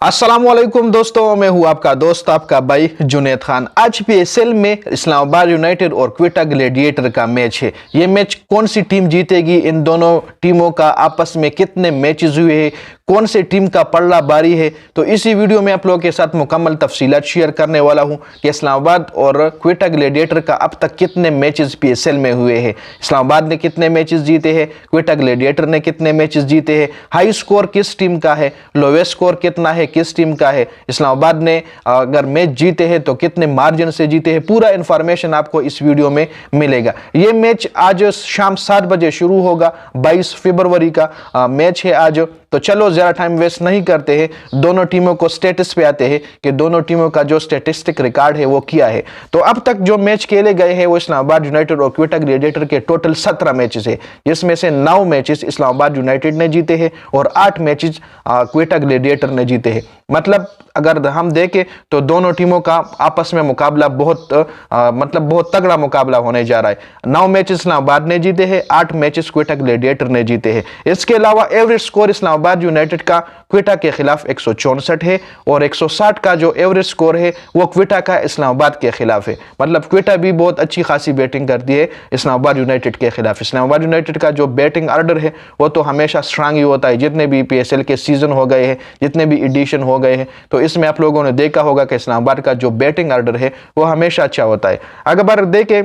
अस्सलामुअलैकुम दोस्तों, मैं हूं आपका दोस्त आपका भाई जुनेद खान। आज पीएसएल में इस्लामाबाद यूनाइटेड और क्वेटा ग्लैडिएटर का मैच है। ये मैच कौन सी टीम जीतेगी, इन दोनों टीमों का आपस में कितने मैचेस हुए हैं, कौन सी टीम का पल्ला भारी है, तो इसी वीडियो में आप लोगों के साथ मुकम्मल तफसीलात शेयर करने वाला हूं कि इस्लामाबाद और क्वेटा ग्लैडिएटर का अब तक कितने मैचेस पीएसएल में हुए हैं। इस्लामाबाद ने कितने मैचेस जीते हैं, क्वेटा ग्लैडिएटर ने कितने मैचेस जीते हैं, हाई स्कोर किस टीम का है, लोवेस्ट स्कोर कितना है किस टीम का है, इस्लामाबाद ने अगर मैच जीते हैं तो कितने मार्जिन से जीते हैं, पूरा इंफॉर्मेशन आपको इस वीडियो में मिलेगा। ये मैच आज शाम 7 बजे शुरू होगा। 22 फरवरी का मैच है आज। तो चलो ज़्यादा टाइम वेस्ट नहीं करते हैं, दोनों टीमों को स्टेटस पे आते हैं कि दोनों टीमों का जो स्टैटिस्टिक रिकॉर्ड है वो क्या है। तो अब तक जो मैच खेले गए हैं वो इस्लामाबाद यूनाइटेड और क्वेटा ग्लैडिएटर के टोटल 17 मैचेस है, जिसमें से 9 मैचेस इस्लामाबाद यूनाइटेड ने जीते हैं और 8 मैचेस क्वेटा ग्लैडिएटर ने जीते हैं। मतलब अगर हम देखें तो दोनों टीमों का आपस में मुकाबला बहुत तगड़ा मुकाबला होने जा रहा है। 9 मैचेस इस्लामाबाद ने जीते हैं, 8 मैचेस क्वेटा ग्लैडिएटर ने जीते हैं। इसके अलावा एवरेज स्कोर इस्लामाबाद यूनाइटेड का क्वेटा के खिलाफ 164 है और 160 का जो एवरेज स्कोर है वो क्वेटा का इस्लामाबाद के खिलाफ है। मतलब क्वेटा भी बहुत अच्छी खासी बैटिंग करती है इस्लामाबाद यूनाइटेड के खिलाफ। इस्लामाबाद यूनाइटेड का जो बैटिंग ऑर्डर है वो तो हमेशा स्ट्रांग ही होता है। जितने भी पीएसएल के सीजन हो गए हैं, जितने भी एडिशन हो गए हैं, तो इसमें आप लोगों ने देखा होगा कि इस्लामाबाद का जो बैटिंग ऑर्डर है वो हमेशा अच्छा होता है। अगर देखें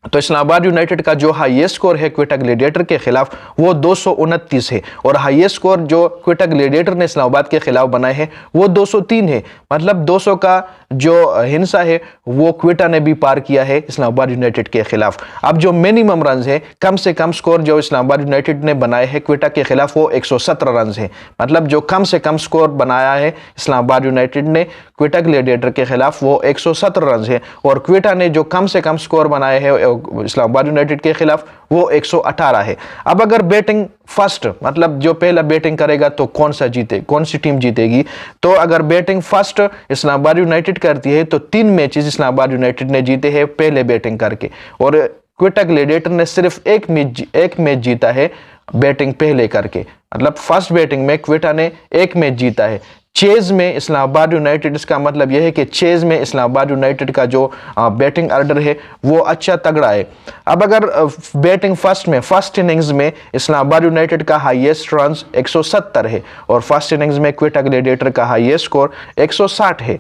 तो इस्लामाबाद यूनाइटेड का जो हाईएस्ट स्कोर है क्वेटा ग्लैडिएटर के खिलाफ वो 229 है और हाईएस्ट स्कोर जो क्वेटा ग्लैडिएटर ने इस्लामाबाद के खिलाफ बनाए हैं वो 203 है। मतलब 200 का जो हिस्सा है वो क्वेटा ने भी पार किया है इस्लामाबाद यूनाइटेड के खिलाफ। अब जो मिनिमम रन है, कम से कम स्कोर जो इस्लामाबाद यूनाइटेड ने बनाए हैं क्वेटा के खिलाफ वो 117 रन है। मतलब जो कम से कम स्कोर बनाया है इस्लामाबाद यूनाइटेड ने क्वेटा ग्लैडिएटर के खिलाफ वो 117 रन है और क्वेटा ने जो कम से कम स्कोर बनाए हैं इस्लामाबाद यूनाइटेड के खिलाफ वो 118 है। अब अगर बैटिंग फर्स्ट, मतलब जो पहला बैटिंग करेगा तो कौन सी टीम जीतेगी, तो अगर बैटिंग फर्स्ट इस्लामाबाद यूनाइटेड करती है तो 3 मैचेस इस्लामाबाद यूनाइटेड ने जीते हैं पहले बैटिंग करके और क्वेटा ग्लैडिएटर ने सिर्फ एक मैच जीता है बैटिंग पहले करके। मतलब फर्स्ट बैटिंग में क्वेटा ने एक मैच जीता है। चेज में इस्लामाबाद यूनाइटेड, इसका मतलब यह है कि चेज में इस्लामाबाद यूनाइटेड का जो बैटिंग ऑर्डर है वो अच्छा तगड़ा है। अब अगर बैटिंग फर्स्ट इनिंग्स में इस्लामाबाद यूनाइटेड का हाईएस्ट रन 170 है और फर्स्ट इनिंग्स में क्वेटा ग्लैडिएटर का हाईएस्ट स्कोर 160 है।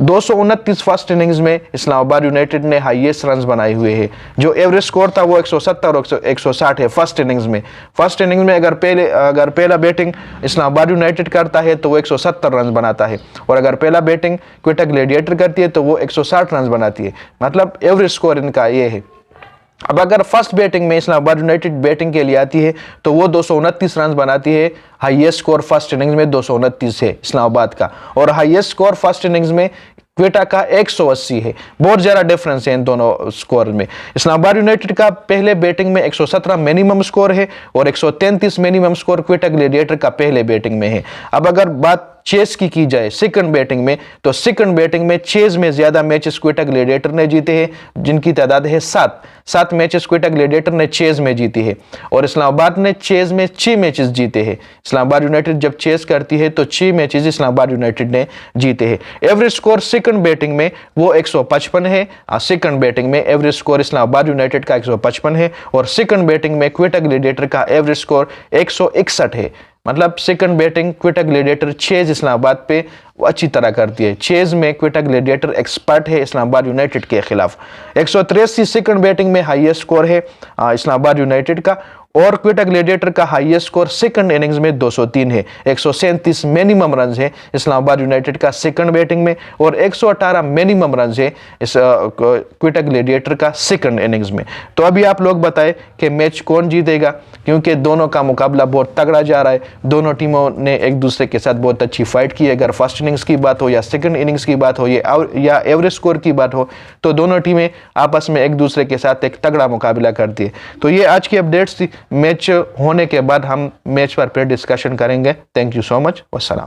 229 फर्स्ट इनिंग्स में इस्लामाबाद यूनाइटेड ने हाईएस्ट रन बनाए हुए हैं। जो एवरेज स्कोर था वो 170 और 160 है फर्स्ट इनिंग्स में। अगर पहला बैटिंग इस्लामाबाद यूनाइटेड करता है तो वो 170 रन बनाता है और अगर पहला बैटिंग क्वेटा ग्लैडिएटर करती है तो वो 160 रन बनाती है। मतलब एवरेज स्कोर इनका ये है। अब अगर फर्स्ट बैटिंग में इस्लामाबाद यूनाइटेड बैटिंग के लिए आती है तो वो 229 रन बनाती है। हाईएस्ट स्कोर फर्स्ट इनिंग्स में 229 है इस्लामाबाद का और हाईएस्ट स्कोर फर्स्ट इनिंग्स में क्वेटा का 180 है। बहुत ज़्यादा डिफरेंस है इन दोनों स्कोर में। इस्लामाबाद यूनाइटेड का पहले बैटिंग में 117 मिनिमम स्कोर है और 133 मिनिमम स्कोर क्वेटा ग्लैडिएटर का पहले बैटिंग में है। अब अगर बात चेस की जाए सेकंड बैटिंग में, तो सेकंड बैटिंग में चेज में ज्यादा मैचेस क्वेटा ग्लैडिएटर ने जीते हैं, जिनकी तादाद है 7 मैचेस क्वेटा ग्लैडिएटर ने चेज में जीती है और इस्लामाबाद ने चेज में 6 मैचेस जीते हैं। इस्लामाबाद यूनाइटेड जब चेस करती है तो 6 मैचेस इस्लामाबाद यूनाइटेड ने जीते हैं। एवरेज स्कोर सेकंड बैटिंग में वो 155 है। सेकंड बैटिंग में एवरेज स्कोर इस्लामाबाद यूनाइटेड का 155 है और सेकंड बैटिंग में क्वेटा ग्लैडिएटर का एवरेज स्कोर 161 है। मतलब second batting Quetta gladiator chase Islamabad पे अच्छी तरह करती है। चेज में क्वेटा ग्लैडिएटर एक्सपर्ट है इस्लामाबाद यूनाइटेड के खिलाफ। 183 सेकंड बैटिंग में हाईएस्ट स्कोर है इस्लामाबाद यूनाइटेड का और क्वेटा ग्लैडिएटर का हाईएस्ट स्कोर सेकंड इनिंग्स में 203 है। 137 मिनिमम रन है इस्लामाबाद यूनाइटेड का सेकंड बैटिंग में और 118 मिनिमम रन है इस क्वेटा ग्लैडिएटर का सेकंड इनिंग्स में। तो अभी आप लोग बताएं कि मैच कौन जीतेगा, क्योंकि दोनों का मुकाबला बहुत तगड़ा जा रहा है। दोनों टीमों ने एक दूसरे के साथ बहुत अच्छी फाइट की है। अगर फर्स्ट इनिंग्स की बात हो या सेकंड इनिंग्स की बात हो या एवरेज स्कोर की बात हो, तो दोनों टीमें आपस में एक दूसरे के साथ एक तगड़ा मुकाबला करती है। तो ये आज की अपडेट्स थी। मैच होने के बाद हम मैच पर फिर डिस्कशन करेंगे। Thank you so much. वस्सलाम।